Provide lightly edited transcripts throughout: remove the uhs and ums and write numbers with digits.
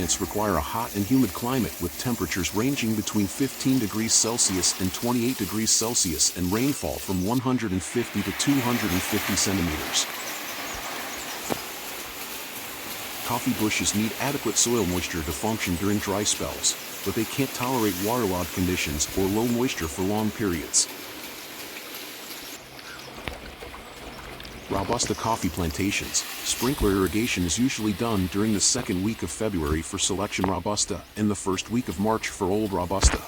plants require a hot and humid climate with temperatures ranging between 15 degrees Celsius and 28 degrees Celsius and rainfall from 150 to 250 centimeters. Coffee bushes need adequate soil moisture to function during dry spells, but they can't tolerate waterlogged conditions or low moisture for long periods. Robusta coffee plantations. Sprinkler irrigation is usually done during the second week of February for Selection Robusta and the first week of March for Old Robusta.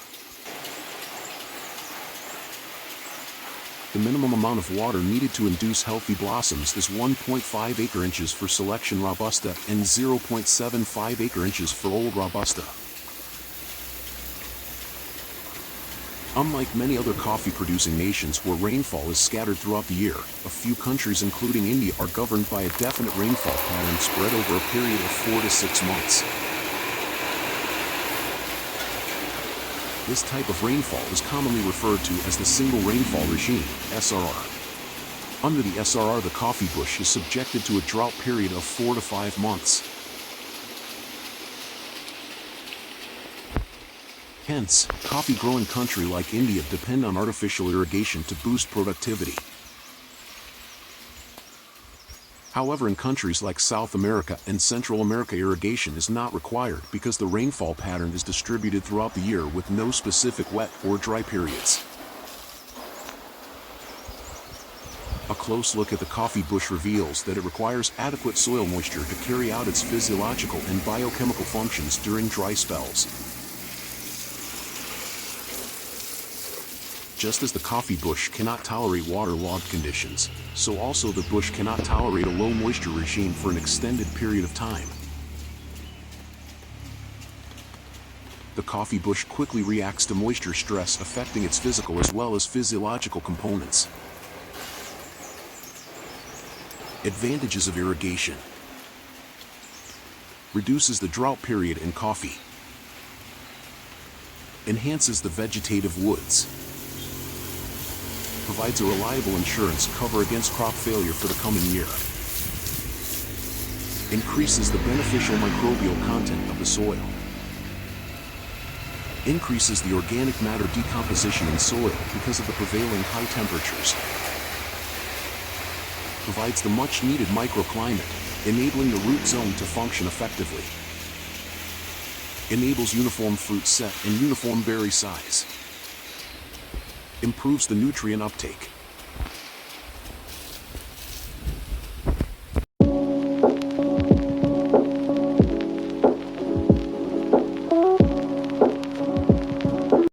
The minimum amount of water needed to induce healthy blossoms is 1.5 acre inches for Selection Robusta and 0.75 acre inches for Old Robusta. Unlike many other coffee-producing nations where rainfall is scattered throughout the year, a few countries including India are governed by a definite rainfall pattern spread over a period of 4 to 6 months. This type of rainfall is commonly referred to as the single rainfall regime, SRR. Under the SRR, the coffee bush is subjected to a drought period of 4 to 5 months. Hence, coffee-growing countries like India depend on artificial irrigation to boost productivity. However, in countries like South America and Central America, irrigation is not required because the rainfall pattern is distributed throughout the year with no specific wet or dry periods. A close look at the coffee bush reveals that it requires adequate soil moisture to carry out its physiological and biochemical functions during dry spells. Just as the coffee bush cannot tolerate waterlogged conditions, so also the bush cannot tolerate a low moisture regime for an extended period of time. The coffee bush quickly reacts to moisture stress, affecting its physical as well as physiological components. Advantages of irrigation: reduces the drought period in coffee, enhances the vegetative woods, provides a reliable insurance cover against crop failure for the coming year, increases the beneficial microbial content of the soil, increases the organic matter decomposition in soil because of the prevailing high temperatures, provides the much-needed microclimate, enabling the root zone to function effectively, enables uniform fruit set and uniform berry size, improves the nutrient uptake.